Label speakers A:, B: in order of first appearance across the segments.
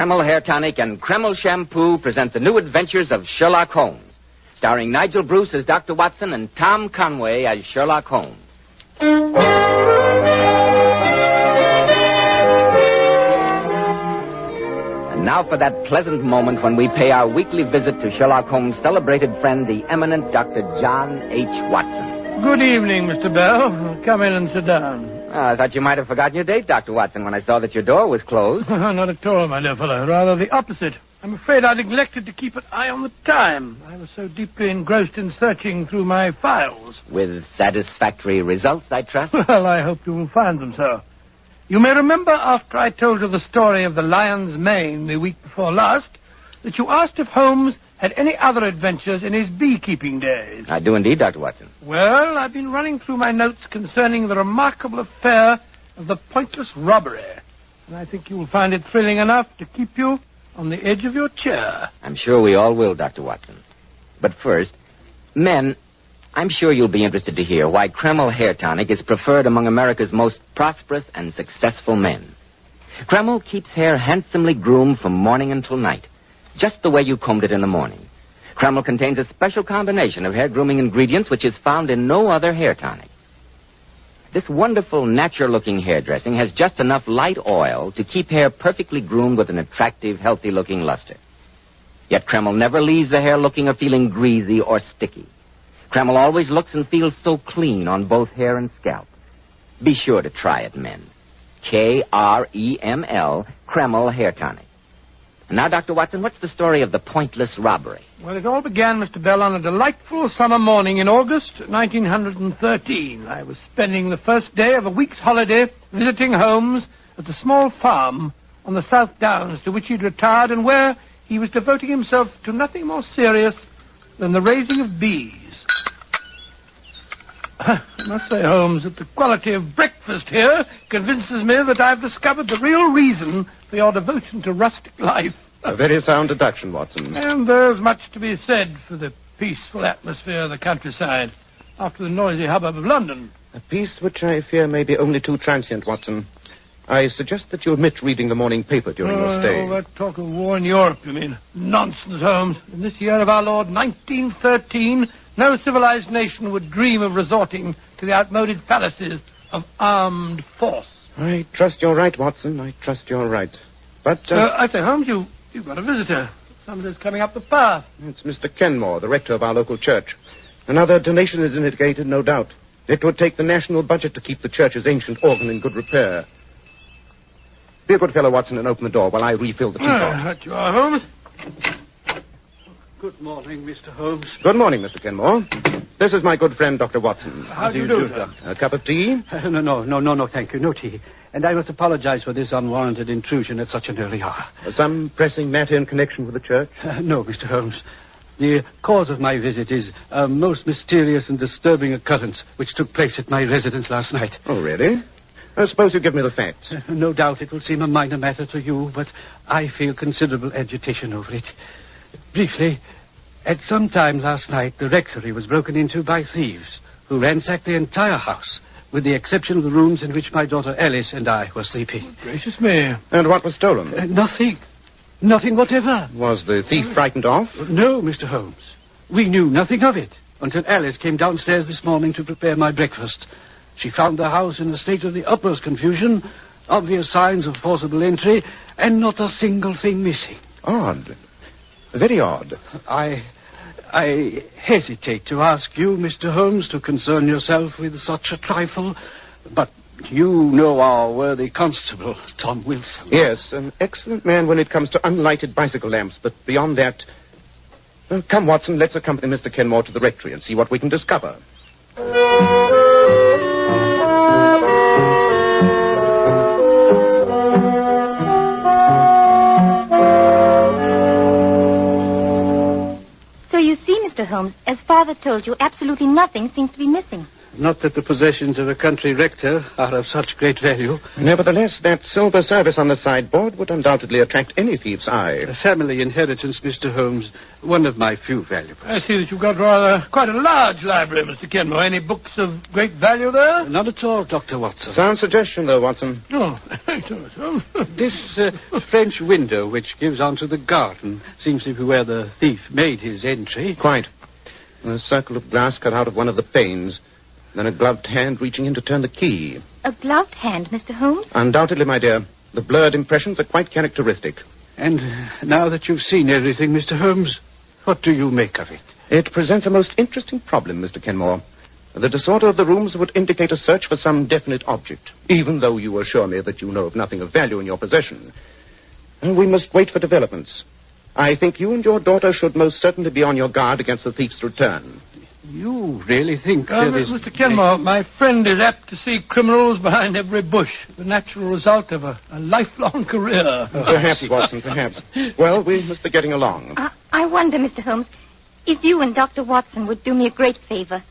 A: Kreml Hair Tonic and Kreml Shampoo present the new adventures of Sherlock Holmes, starring Nigel Bruce as Dr. Watson and Tom Conway as Sherlock Holmes. And now for that pleasant moment when we pay our weekly visit to Sherlock Holmes' celebrated friend, the eminent Dr. John H. Watson.
B: Good evening, Mr. Bell. Come in and sit down.
A: I thought you might have forgotten your date, Dr. Watson, when I saw that your door was closed.
B: Not at all, my dear fellow. Rather the opposite. I'm afraid I'd neglected to keep an eye on the time. I was so deeply engrossed in searching through my files.
A: With satisfactory results, I trust?
B: Well, I hope you will find them so. You may remember after I told you the story of the lion's mane the week before last, that you asked if Holmes had any other adventures in his beekeeping days.
A: I do indeed, Dr. Watson.
B: Well, I've been running through my notes concerning the remarkable affair of the pointless robbery. And I think you will find it thrilling enough to keep you on the edge of your chair.
A: I'm sure we all will, Dr. Watson. But first, men, I'm sure you'll be interested to hear why Kreml Hair Tonic is preferred among America's most prosperous and successful men. Kreml keeps hair handsomely groomed from morning until night, just the way you combed it in the morning. Kreml contains a special combination of hair grooming ingredients which is found in no other hair tonic. This wonderful, natural-looking hairdressing has just enough light oil to keep hair perfectly groomed with an attractive, healthy-looking luster. Yet Kreml never leaves the hair looking or feeling greasy or sticky. Kreml always looks and feels so clean on both hair and scalp. Be sure to try it, men. Kreml, Kreml Hair Tonic. And now, Dr. Watson, what's the story of the pointless robbery?
B: Well, it all began, Mr. Bell, on a delightful summer morning in August 1913. I was spending the first day of a week's holiday visiting Holmes at the small farm on the South Downs to which he'd retired and where he was devoting himself to nothing more serious than the raising of bees. I must say, Holmes, that the quality of breakfast here convinces me that I've discovered the real reason for your devotion to rustic life.
C: A very sound deduction, Watson.
B: And there's much to be said for the peaceful atmosphere of the countryside after the noisy hubbub of London.
C: A peace which I fear may be only too transient, Watson. I suggest that you omit reading the morning paper during your stay.
B: All that talk of war in Europe, you mean? Nonsense, Holmes. In this year of our Lord, 1913, no civilized nation would dream of resorting to the outmoded fallacies of armed force.
C: I trust you're right, Watson. I trust you're right. But,
B: I say, Holmes, you've got a visitor. Somebody's coming up the path.
C: It's Mr. Kenmore, the rector of our local church. Another donation is indicated, no doubt. It would take the national budget to keep the church's ancient organ in good repair. Be a good fellow, Watson, and open the door while I refill the teapot.
B: That you are, Holmes.
D: Good morning, Mr. Holmes.
C: Good morning, Mr. Kenmore. This is my good friend, Dr. Watson.
B: How do you do, sir?
C: A cup of tea?
D: No, thank you. No tea. And I must apologize for this unwarranted intrusion at such an early hour.
C: Some pressing matter in connection with the church?
D: No, Mr. Holmes. The cause of my visit is a most mysterious and disturbing occurrence which took place at my residence last night.
C: Oh, really? I suppose you give me the facts.
D: No doubt it will seem a minor matter to you, but I feel considerable agitation over it. Briefly, at some time last night, the rectory was broken into by thieves who ransacked the entire house, with the exception of the rooms in which my daughter Alice and I were sleeping.
B: Gracious me.
C: And what was stolen?
D: Nothing. Nothing whatever.
C: Was the thief frightened off?
D: No, Mr. Holmes. We knew nothing of it until Alice came downstairs this morning to prepare my breakfast. She found the house in a state of the utmost confusion, obvious signs of forcible entry, and not a single thing missing.
C: Odd. Very odd.
D: I hesitate to ask you, Mr. Holmes, to concern yourself with such a trifle, but you know our worthy constable, Tom Wilson.
C: Yes, an excellent man when it comes to unlighted bicycle lamps, but beyond that... come, Watson, let's accompany Mr. Kenmore to the rectory and see what we can discover.
E: So you see, Mr. Holmes, as Father told you, absolutely nothing seems to be missing.
D: Not that the possessions of a country rector are of such great value.
C: Nevertheless, that silver service on the sideboard would undoubtedly attract any thief's eye.
D: A family inheritance, Mr. Holmes. One of my few valuables.
B: I see that you've got quite a large library, Mr. Kenmore. Any books of great value there?
D: Not at all, Dr. Watson.
C: Sound suggestion, though, Watson.
B: Oh, thanks, Holmes.
D: This French window, which gives onto the garden, seems to be where the thief made his entry.
C: Quite. A circle of glass cut out of one of the panes. Then a gloved hand reaching in to turn the key.
E: A gloved hand, Mr. Holmes?
C: Undoubtedly, my dear. The blurred impressions are quite characteristic.
D: And now that you've seen everything, Mr. Holmes, what do you make of it?
C: It presents a most interesting problem, Mr. Kenmore. The disorder of the rooms would indicate a search for some definite object, even though you assure me that you know of nothing of value in your possession. And we must wait for developments. I think you and your daughter should most certainly be on your guard against the thief's return.
D: You really think there is...
B: Mr. Kenmore, my friend is apt to see criminals behind every bush, the natural result of a lifelong career.
C: Perhaps, Watson, perhaps. Well, we must be getting along.
E: I wonder, Mr. Holmes, if you and Dr. Watson would do me a great favor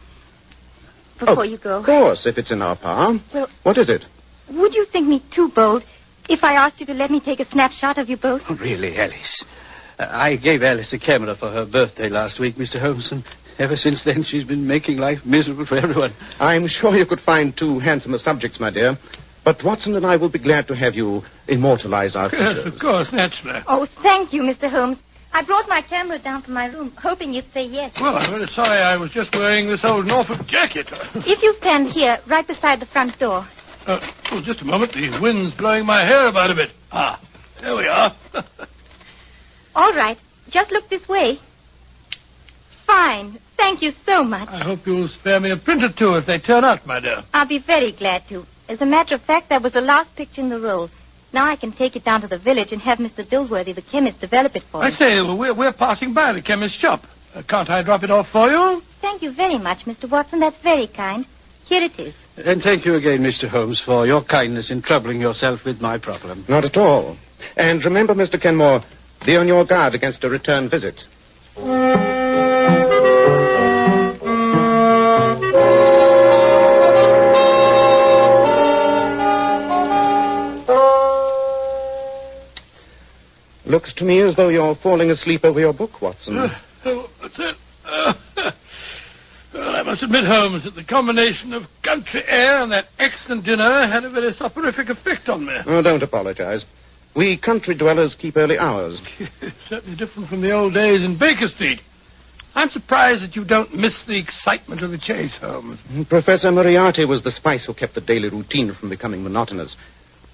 E: before you go.
C: Of course, if it's in our power.
E: Well,
C: what is it?
E: Would you think me too bold if I asked you to let me take a snapshot of you both?
D: Oh, really, Alice? I gave Alice a camera for her birthday last week, Mr. Holmes, and ever since then she's been making life miserable for everyone.
C: I'm sure you could find too handsome subjects, my dear. But Watson and I will be glad to have you immortalize our pictures.
B: Yes, of course, naturally.
E: Oh, thank you, Mr. Holmes. I brought my camera down from my room, hoping you'd say yes.
B: Well, I'm very sorry. I was just wearing this old Norfolk jacket.
E: If you stand here, right beside the front door.
B: Just a moment. The wind's blowing my hair about a bit. There we are.
E: All right. Just look this way. Fine. Thank you so much.
B: I hope you'll spare me a print or two if they turn out, my dear.
E: I'll be very glad to. As a matter of fact, that was the last picture in the roll. Now I can take it down to the village and have Mr. Dilworthy, the chemist, develop it for me.
B: I say, we're passing by the chemist's shop. Can't I drop it off for you?
E: Thank you very much, Mr. Watson. That's very kind. Here it is.
D: And thank you again, Mr. Holmes, for your kindness in troubling yourself with my problem.
C: Not at all. And remember, Mr. Kenmore, be on your guard against a return visit. Looks to me as though you're falling asleep over your book, Watson.
B: What's it? Well, I must admit, Holmes, that the combination of country air and that excellent dinner had a very soporific effect on me.
C: Oh, don't apologize. We country dwellers keep early hours.
B: Certainly different from the old days in Baker Street. I'm surprised that you don't miss the excitement of the chase, Holmes.
C: Professor Moriarty was the spice who kept the daily routine from becoming monotonous.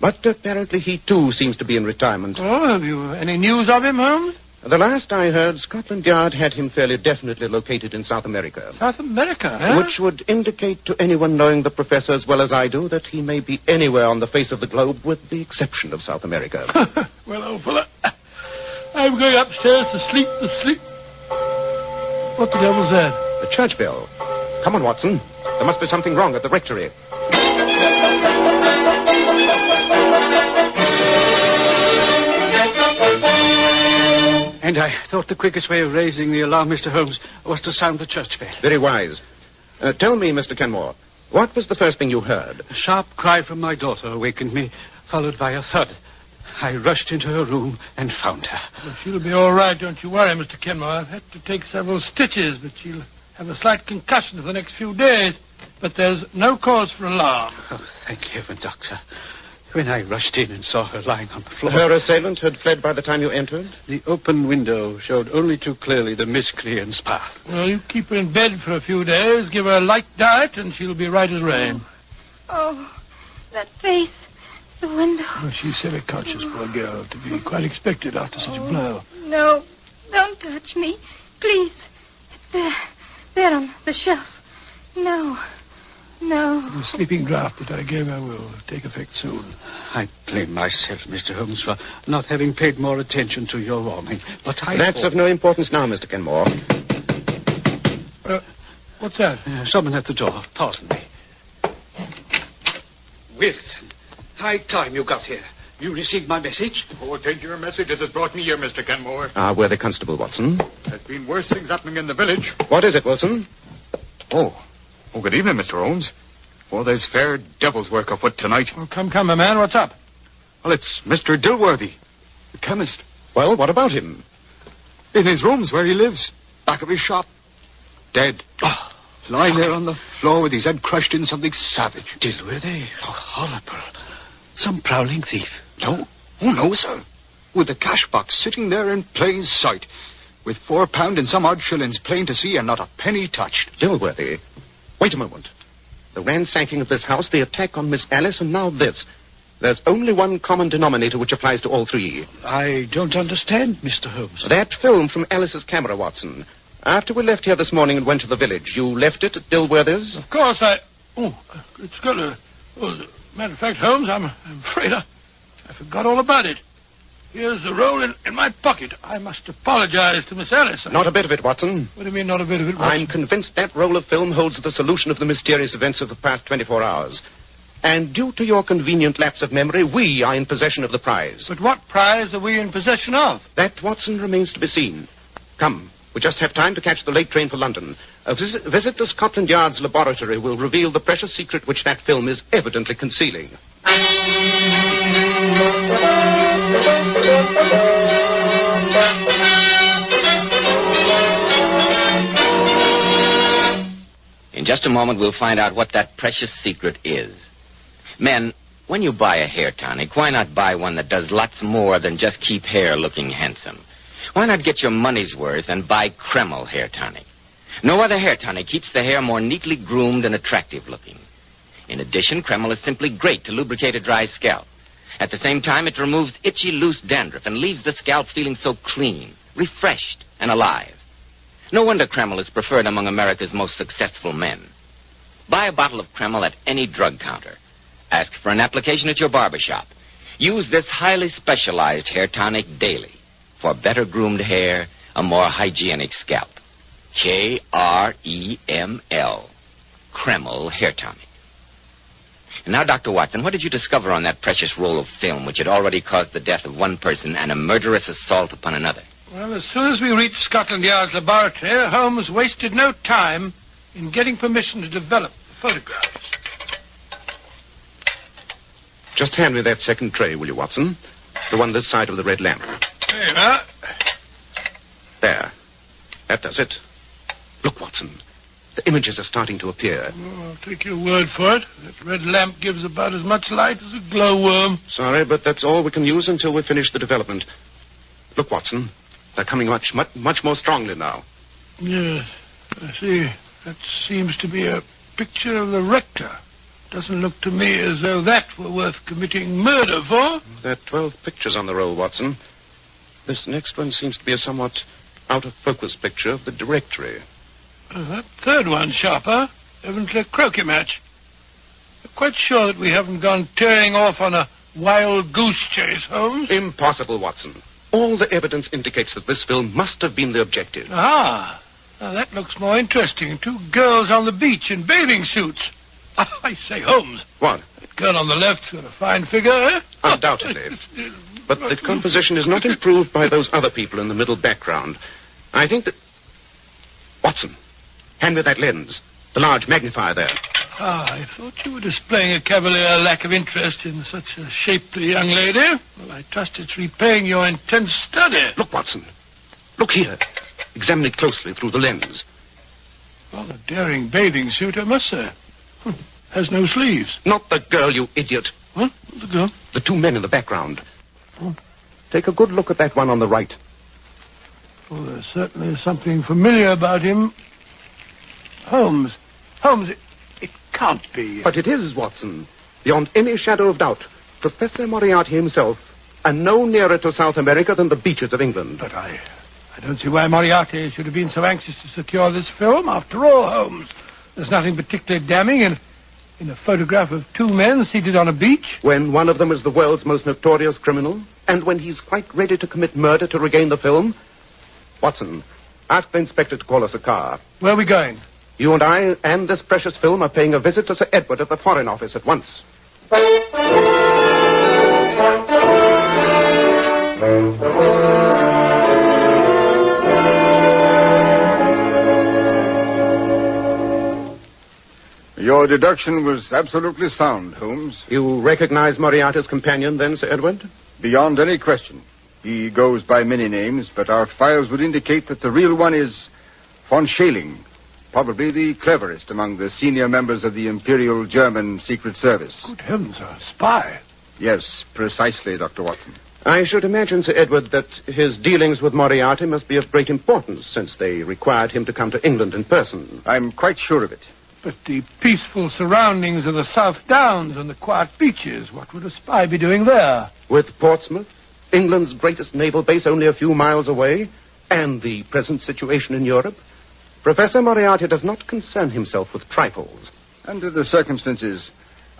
C: But apparently he, too, seems to be in retirement.
B: Oh, have you any news of him, Holmes?
C: The last I heard, Scotland Yard had him fairly definitely located in South America.
B: South America, huh?
C: Which would indicate to anyone knowing the professor as well as I do that he may be anywhere on the face of the globe with the exception of South America.
B: Well, old fella, I'm going upstairs to sleep the sleep. What the devil's that?
C: The church bell. Come on, Watson. There must be something wrong at the rectory.
D: And I thought the quickest way of raising the alarm, Mr. Holmes, was to sound the church bell.
C: Very wise. Tell me, Mr. Kenmore, what was the first thing you heard?
D: A sharp cry from my daughter awakened me, followed by a thud. I rushed into her room and found her.
B: Well, she'll be all right, don't you worry, Mr. Kenmore. I've had to take several stitches, but she'll have a slight concussion for the next few days. But there's no cause for alarm.
D: Oh, thank heaven, Doctor. When I rushed in and saw her lying on the floor...
C: Her assailant had fled by the time you entered?
D: The open window showed only too clearly the miscreant's path.
B: Well, you keep her in bed for a few days, give her a light diet, and she'll be right as rain.
E: Oh, that face, the window.
B: Well, she's semi-conscious, poor girl, to be quite expected after such a blow.
E: No, don't touch me. Please. It's there on the shelf. No.
B: The sleeping draught that I gave her will take effect soon.
D: I blame myself, Mr. Holmes, for not having paid more attention to your warning. But
C: That's of no importance now, Mr. Kenmore.
B: What's that?
D: Someone at the door. Pardon me. Wilson, high time you got here. You received my message?
F: Oh, take your message as it brought me here, Mr. Kenmore.
C: Worthy Constable Watson.
F: There's been worse things happening in the village.
C: What is it, Wilson? Oh,
F: Oh, good evening, Mr. Holmes. Oh, there's fair devil's work afoot tonight.
B: Oh, come, my man. What's up?
F: Well, it's Mr. Dilworthy, the chemist.
C: Well, what about him?
F: In his rooms where he lives, back of his shop. Dead.
D: Oh,
F: Lying there on the floor with his head crushed in something savage.
D: Dilworthy. Oh, horrible. Some prowling thief.
F: No. Oh, no, sir. With the cash box sitting there in plain sight. With £4 and some odd shillings plain to see and not a penny touched.
C: Dilworthy. Wait a moment. The ransacking of this house, the attack on Miss Alice, and now this. There's only one common denominator which applies to all three.
D: I don't understand, Mr. Holmes.
C: That film from Alice's camera, Watson. After we left here this morning and went to the village, you left it at Dilworthy's?
B: Of course, it's got a... Oh, matter of fact, Holmes, I'm afraid I forgot all about it. Here's the roll in my pocket. I must apologize to Miss Alice.
C: Not a bit of it, Watson.
B: What do you mean, not a bit of it, Watson?
C: I'm convinced that roll of film holds the solution of the mysterious events of the past 24 hours. And due to your convenient lapse of memory, we are in possession of the prize.
B: But what prize are we in possession of?
C: That, Watson, remains to be seen. Come, we just have time to catch the late train for London. A visit to Scotland Yard's laboratory will reveal the precious secret which that film is evidently concealing.
A: In just a moment, we'll find out what that precious secret is. Men, when you buy a hair tonic, why not buy one that does lots more than just keep hair looking handsome? Why not get your money's worth and buy Kreml hair tonic? No other hair tonic keeps the hair more neatly groomed and attractive looking. In addition, Kreml is simply great to lubricate a dry scalp. At the same time, it removes itchy, loose dandruff and leaves the scalp feeling so clean, refreshed, and alive. No wonder Kreml is preferred among America's most successful men. Buy a bottle of Kreml at any drug counter. Ask for an application at your barber shop. Use this highly specialized hair tonic daily for better groomed hair, a more hygienic scalp. Kreml, Kreml hair tonic. And now, Dr. Watson, what did you discover on that precious roll of film which had already caused the death of one person and a murderous assault upon another?
B: Well, as soon as we reached Scotland Yard's laboratory, Holmes wasted no time in getting permission to develop the photographs.
C: Just hand me that second tray, will you, Watson? The one this side of the red lamp.
B: There you are.
C: There. That does it. Look, Watson. The images are starting to appear.
B: Oh, I'll take your word for it. That red lamp gives about as much light as a glowworm.
C: Sorry, but that's all we can use until we finish the development. Look, Watson. They're coming much more strongly now.
B: Yes, I see. That seems to be a picture of the rector. Doesn't look to me as though that were worth committing murder for.
C: There are 12 pictures on the roll, Watson. This next one seems to be a somewhat out-of-focus picture of the directory.
B: That third one, sharper. Evidently a croquet match. I'm quite sure that we haven't gone tearing off on a wild goose chase, Holmes.
C: Impossible, Watson. All the evidence indicates that this film must have been the objective.
B: Ah, now that looks more interesting. Two girls on the beach in bathing suits. I say, Holmes.
C: What?
B: That girl on the left's got a fine figure, eh?
C: Undoubtedly. But the composition is not improved by those other people in the middle background. I think that... Watson, hand me that lens. The large magnifier there.
B: I thought you were displaying a cavalier lack of interest in such a shapely young lady. Well, I trust it's repaying your intense study.
C: Look, Watson. Look here. Examine it closely through the lens.
B: Well, a daring bathing suit, I must say. Has no sleeves.
C: Not the girl, you idiot.
B: What? The girl?
C: The two men in the background. Oh. Take a good look at that one on the right.
B: Oh, there's certainly something familiar about him. Holmes, it can't be.
C: But it is, Watson. Beyond any shadow of doubt. Professor Moriarty himself, and no nearer to South America than the beaches of England.
B: But I don't see why Moriarty should have been so anxious to secure this film. After all, Holmes, there's nothing particularly damning in a photograph of two men seated on a beach.
C: When one of them is the world's most notorious criminal, and when he's quite ready to commit murder to regain the film. Watson, ask the inspector to call us a car.
B: Where are we going?
C: You and I and this precious film are paying a visit to Sir Edward at the Foreign Office at once.
G: Your deduction was absolutely sound, Holmes.
C: You recognize Moriarty's companion, then, Sir Edward?
G: Beyond any question. He goes by many names, but our files would indicate that the real one is von Schäling, probably the cleverest among the senior members of the Imperial German Secret Service.
B: Good heavens, a spy.
G: Yes, precisely, Dr. Watson.
C: I should imagine, Sir Edward, that his dealings with Moriarty must be of great importance, since they required him to come to England in person.
G: I'm quite sure of it.
B: But the peaceful surroundings of the South Downs and the quiet beaches, what would a spy be doing there?
C: With Portsmouth, England's greatest naval base only a few miles away, and the present situation in Europe, Professor Moriarty does not concern himself with trifles.
G: Under the circumstances,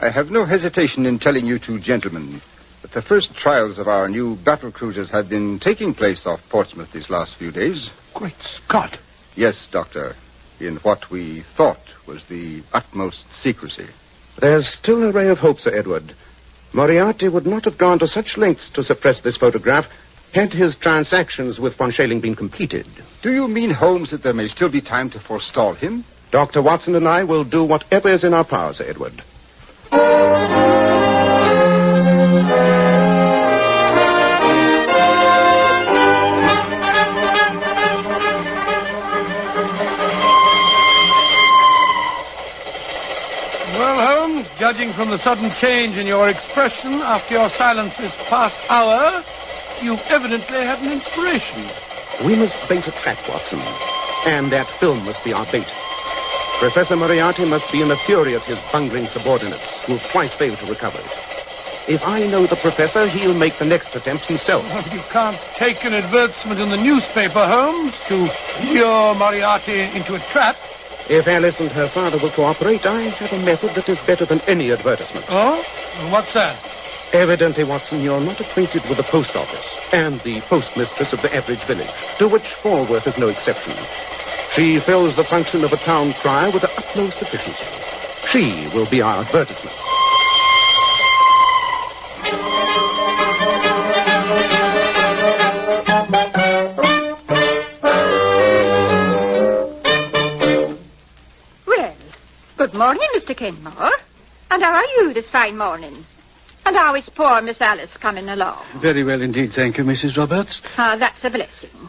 G: I have no hesitation in telling you two gentlemen that the first trials of our new battle cruisers have been taking place off Portsmouth these last few days.
B: Great Scott.
G: Yes, Doctor, in what we thought was the utmost secrecy.
C: There's still a ray of hope, Sir Edward. Moriarty would not have gone to such lengths to suppress this photograph had his transactions with von Schäling been completed.
G: Do you mean, Holmes, that there may still be time to forestall him?
C: Dr. Watson and I will do whatever is in our power, Sir Edward.
B: Judging from the sudden change in your expression after your silence this past hour, you've evidently had an inspiration.
C: We must bait a trap, Watson. And that film must be our bait. Professor Moriarty must be in a fury at his bungling subordinates, who've twice failed to recover it. If I know the professor, he'll make the next attempt himself.
B: Well, you can't take an advertisement in the newspaper, Holmes, to lure Moriarty into a trap.
C: If Alice and her father will cooperate, I have a method that is better than any advertisement.
B: Oh? Well, what's that?
C: Evidently, Watson, you're not acquainted with the post office and the postmistress of the average village, to which Falworth is no exception. She fills the function of a town crier with the utmost efficiency. She will be our advertisement.
H: Good morning, Mr. Kenmore. And how are you this fine morning? And how is poor Miss Alice coming along?
D: Very well indeed, thank you, Mrs. Roberts.
H: Ah, that's a blessing.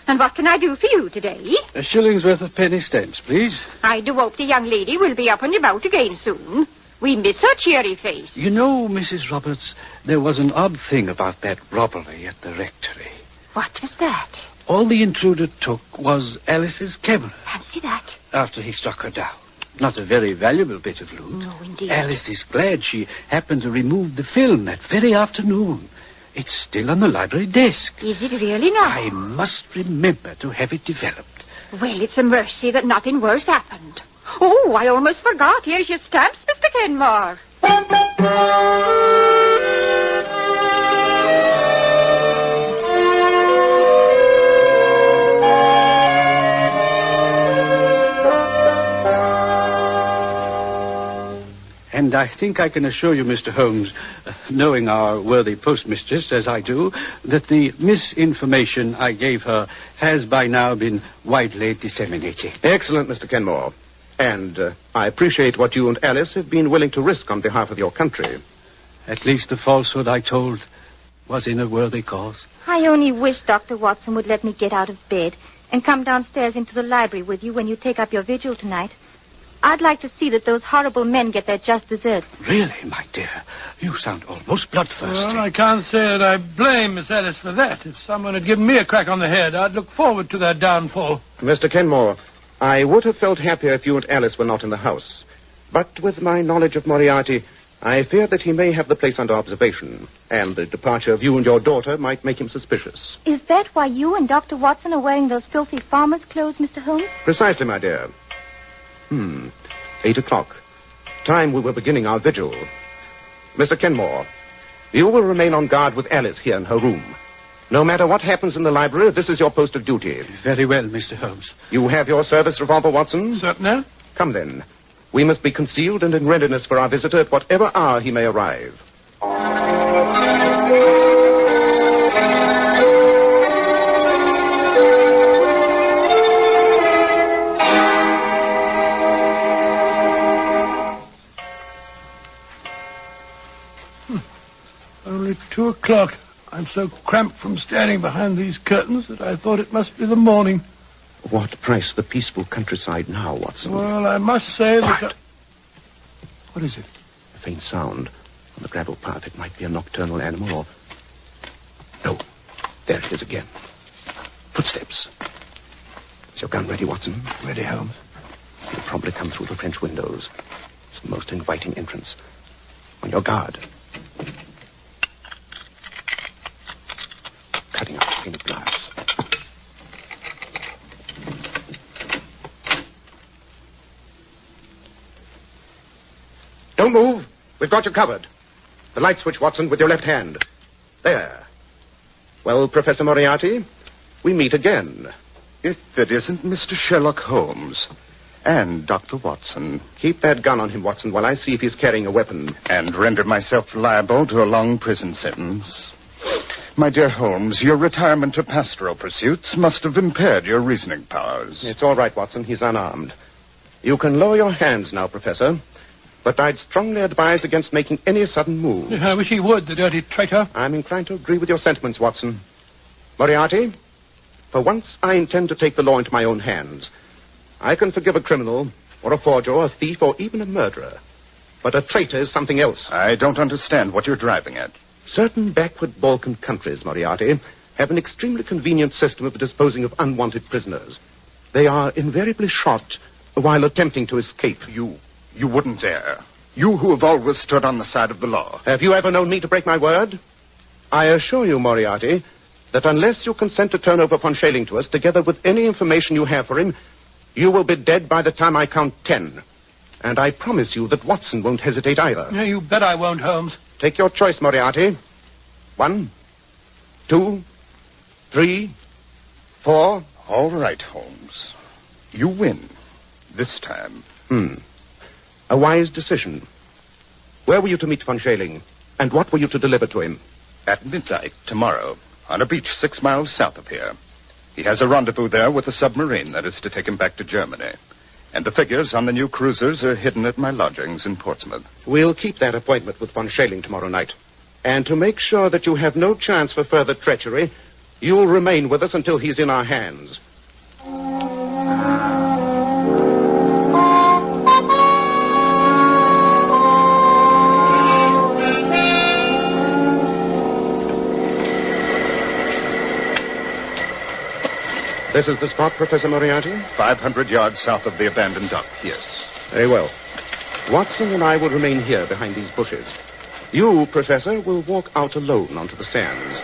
H: And what can I do for you today?
D: A shilling's worth of penny stamps, please.
H: I do hope the young lady will be up and about again soon. We miss her cheery face.
D: You know, Mrs. Roberts, there was an odd thing about that robbery at the rectory.
H: What was that?
D: All the intruder took was Alice's camera.
H: Fancy that.
D: After he struck her down. Not a very valuable bit of loot.
H: No, indeed.
D: Alice is glad she happened to remove the film that very afternoon. It's still on the library desk.
H: Is it really now?
D: I must remember to have it developed.
H: Well, it's a mercy that nothing worse happened. Oh, I almost forgot. Here's your stamps, Mr. Kenmore.
D: And I think I can assure you, Mr. Holmes, knowing our worthy postmistress as I do, that the misinformation I gave her has by now been widely disseminated.
C: Excellent, Mr. Kenmore. And I appreciate what you and Alice have been willing to risk on behalf of your country.
D: At least the falsehood I told was in a worthy cause.
E: I only wish Dr. Watson would let me get out of bed and come downstairs into the library with you when you take up your vigil tonight. I'd like to see that those horrible men get their just deserts.
D: Really, my dear? You sound almost bloodthirsty.
B: Well, I can't say that I blame Miss Alice for that. If someone had given me a crack on the head, I'd look forward to their downfall.
C: Mr. Kenmore, I would have felt happier if you and Alice were not in the house. But with my knowledge of Moriarty, I fear that he may have the place under observation, and the departure of you and your daughter might make him suspicious.
E: Is that why you and Dr. Watson are wearing those filthy farmer's clothes, Mr. Holmes?
C: Precisely, my dear. 8 o'clock. Time we were beginning our vigil. Mr. Kenmore, you will remain on guard with Alice here in her room. No matter what happens in the library, this is your post of duty.
D: Very well, Mr. Holmes.
C: You have your service revolver, Watson?
B: Certainly.
C: Come then. We must be concealed and in readiness for our visitor at whatever hour he may arrive.
B: o'clock. I'm so cramped from standing behind these curtains that I thought it must be the morning.
C: What price the peaceful countryside now, Watson?
B: Well, I must say that... What is it?
C: A faint sound on the gravel path. It might be a nocturnal animal or... No. There it is again. Footsteps. Is your gun ready, Watson?
B: Ready, Holmes.
C: He'll probably come through the French windows. It's the most inviting entrance. On your guard. Cutting out the pane of glass. Don't move. We've got you covered. The light switch, Watson, with your left hand. There. Well, Professor Moriarty, we meet again.
G: If it isn't Mr. Sherlock Holmes and Dr. Watson.
C: Keep that gun on him, Watson, while I see if he's carrying a weapon.
G: And render myself liable to a long prison sentence. My dear Holmes, your retirement to pastoral pursuits must have impaired your reasoning powers.
C: It's all right, Watson. He's unarmed. You can lower your hands now, Professor. But I'd strongly advise against making any sudden move.
B: I wish he would, the dirty traitor.
C: I'm inclined to agree with your sentiments, Watson. Moriarty, for once I intend to take the law into my own hands. I can forgive a criminal, or a forger, or a thief, or even a murderer. But a traitor is something else.
G: I don't understand what you're driving at.
C: Certain backward Balkan countries, Moriarty, have an extremely convenient system of disposing of unwanted prisoners. They are invariably shot while attempting to escape.
G: You wouldn't dare. You who have always stood on the side of the law.
C: Have you ever known me to break my word? I assure you, Moriarty, that unless you consent to turn over von Schailing to us, together with any information you have for him, you will be dead by the time I count 10. And I promise you that Watson won't hesitate either.
B: Yeah, you bet I won't, Holmes.
C: Take your choice, Moriarty. 1, 2, 3, 4.
G: All right, Holmes. You win. This time.
C: A wise decision. Where were you to meet von Schailing? And what were you to deliver to him?
G: At midnight tomorrow, on a beach 6 miles south of here. He has a rendezvous there with a submarine that is to take him back to Germany. And the figures on the new cruisers are hidden at my lodgings in Portsmouth.
C: We'll keep that appointment with von Schailing tomorrow night. And to make sure that you have no chance for further treachery, you'll remain with us until he's in our hands. This is the spot, Professor Moriarty?
G: 500 yards south of the abandoned dock, yes.
C: Very well. Watson and I will remain here behind these bushes. You, Professor, will walk out alone onto the sands.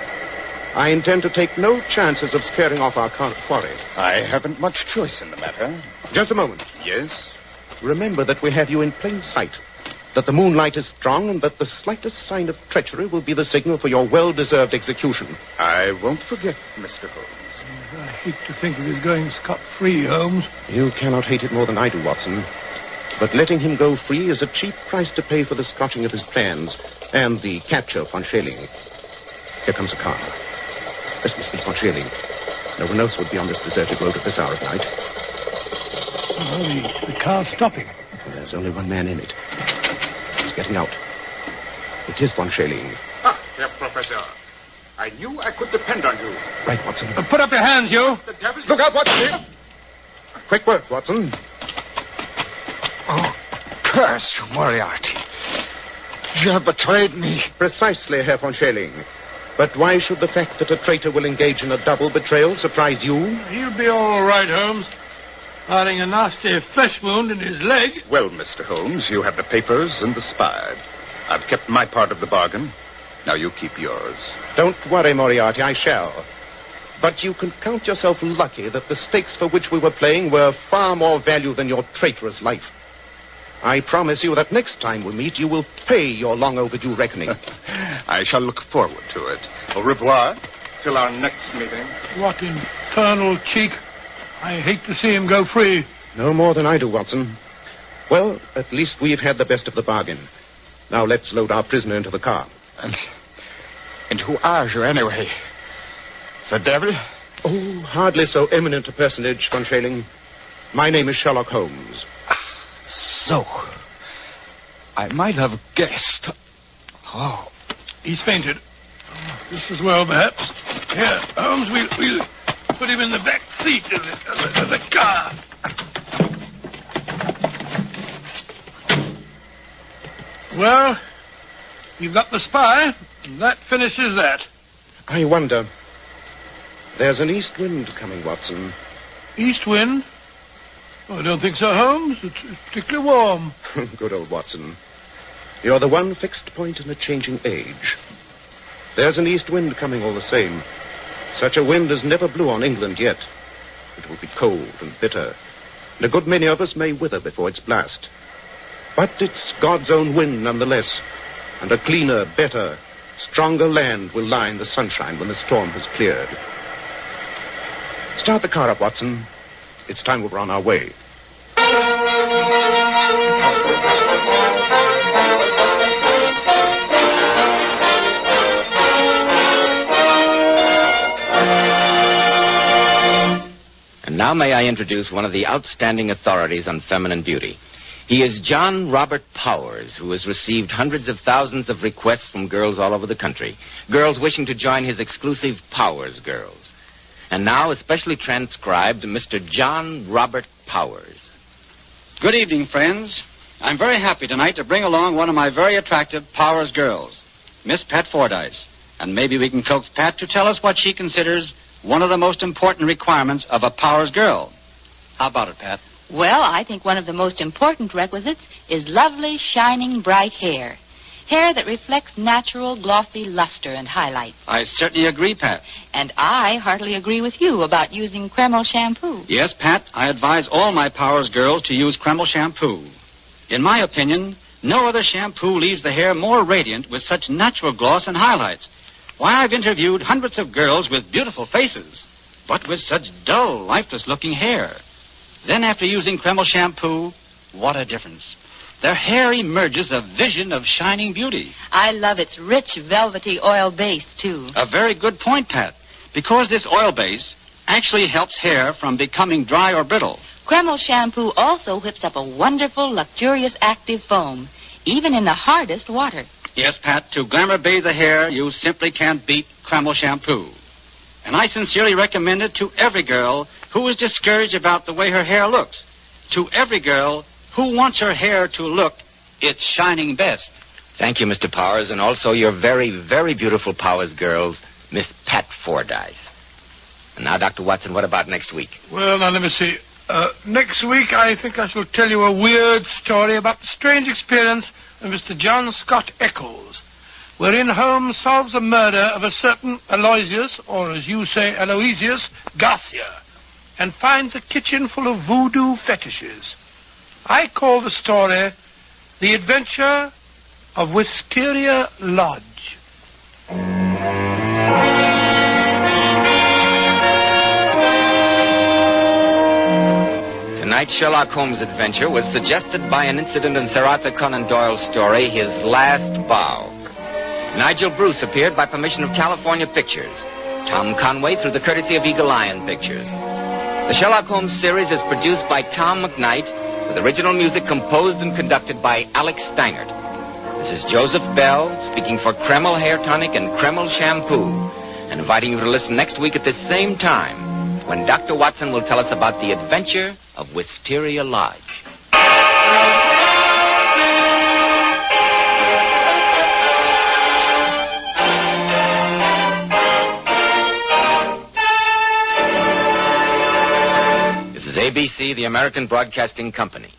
C: I intend to take no chances of scaring off our quarry.
G: I haven't much choice in the matter.
C: Just a moment.
G: Yes?
C: Remember that we have you in plain sight, that the moonlight is strong, and that the slightest sign of treachery will be the signal for your well-deserved execution.
G: I won't forget, Mr. Holmes.
B: I hate to think of his going scot-free, Holmes.
C: You cannot hate it more than I do, Watson. But letting him go free is a cheap price to pay for the scotching of his plans and the capture of von Schailing. Here comes a car. This must be von Schailing. No one else would be on this deserted road at this hour of night.
B: Oh, the car's stopping.
C: There's only one man in it. He's getting out. It is von Schailing.
F: Ah, Herr Professor. I knew I could depend on you.
C: Right, Watson.
B: Put up your hands, you.
F: The devil...
C: Look out, Watson! Quick work, Watson.
F: Oh, curse you, Moriarty. You have betrayed me.
C: Precisely, Herr von Schailing. But why should the fact that a traitor will engage in a double betrayal surprise you?
B: He'll be all right, Holmes. Hiding a nasty flesh wound in his leg.
G: Well, Mr. Holmes, you have the papers and the spy. I've kept my part of the bargain. Now you keep yours.
C: Don't worry, Moriarty, I shall. But you can count yourself lucky that the stakes for which we were playing were far more value than your traitorous life. I promise you that next time we meet, you will pay your long overdue reckoning.
G: I shall look forward to it. Au revoir. Till our next meeting.
B: What infernal cheek. I hate to see him go free.
C: No more than I do, Watson. Well, at least we've had the best of the bargain. Now let's load our prisoner into the car.
F: And who are you, anyway? The devil?
C: Oh, hardly so eminent a personage, von Schailing. My name is Sherlock Holmes.
F: So, I might have guessed. Oh.
B: He's fainted. Just as well, perhaps. Here, Holmes, we'll put him in the back seat of the car. Well, you've got the spy, and that finishes that.
C: I wonder. There's an east wind coming, Watson.
B: East wind? Oh, I don't think so, Holmes. It's particularly warm.
C: Good old Watson. You're the one fixed point in a changing age. There's an east wind coming all the same. Such a wind as never blew on England yet. It will be cold and bitter, and a good many of us may wither before its blast. But it's God's own wind nonetheless, and a cleaner, better, stronger land will lie in the sunshine when the storm has cleared. Start the car up, Watson. It's time we were on our way.
A: And now may I introduce one of the outstanding authorities on feminine beauty. He is John Robert Powers, who has received hundreds of thousands of requests from girls all over the country, girls wishing to join his exclusive Powers Girls. And now, especially transcribed, Mr. John Robert Powers.
I: Good evening, friends. I'm very happy tonight to bring along one of my very attractive Powers girls, Miss Pat Fordyce. And maybe we can coax Pat to tell us what she considers one of the most important requirements of a Powers girl. How about it, Pat?
J: Well, I think one of the most important requisites is lovely, shining, bright hair. Hair that reflects natural, glossy luster and highlights.
I: I certainly agree, Pat.
J: And I heartily agree with you about using Kreml shampoo.
I: Yes, Pat, I advise all my Powers girls to use Kreml shampoo. In my opinion, no other shampoo leaves the hair more radiant with such natural gloss and highlights. Why, I've interviewed hundreds of girls with beautiful faces, but with such dull, lifeless-looking hair. Then after using Kreml shampoo, what a difference. Their hair emerges a vision of shining beauty.
J: I love its rich, velvety oil base, too.
I: A very good point, Pat, because this oil base actually helps hair from becoming dry or brittle.
J: Kreml shampoo also whips up a wonderful, luxurious, active foam, even in the hardest water.
I: Yes, Pat, to glamour bathe the hair, you simply can't beat Kreml shampoo. And I sincerely recommend it to every girl who is discouraged about the way her hair looks. To every girl who wants her hair to look its shining best.
A: Thank you, Mr. Powers, and also your very, very beautiful Powers girls, Miss Pat Fordyce. And now, Dr. Watson, what about next week?
B: Well, now, let me see. Next week, I think I shall tell you a weird story about the strange experience of Mr. John Scott Eccles, wherein Holmes solves a murder of a certain Aloysius, or as you say, Aloysius, Garcia, and finds a kitchen full of voodoo fetishes. I call the story The Adventure of Wisteria Lodge.
A: Tonight's Sherlock Holmes adventure was suggested by an incident in Sir Arthur Conan Doyle's story, His Last Bow. Nigel Bruce appeared by permission of California Pictures. Tom Conway through the courtesy of Eagle Lion Pictures. The Sherlock Holmes series is produced by Tom McKnight, with original music composed and conducted by Alex Stangert. This is Joseph Bell, speaking for Kreml Hair Tonic and Kreml Shampoo, and inviting you to listen next week at this same time, when Dr. Watson will tell us about the adventure of Wisteria Lodge. This is ABC, the American Broadcasting Company.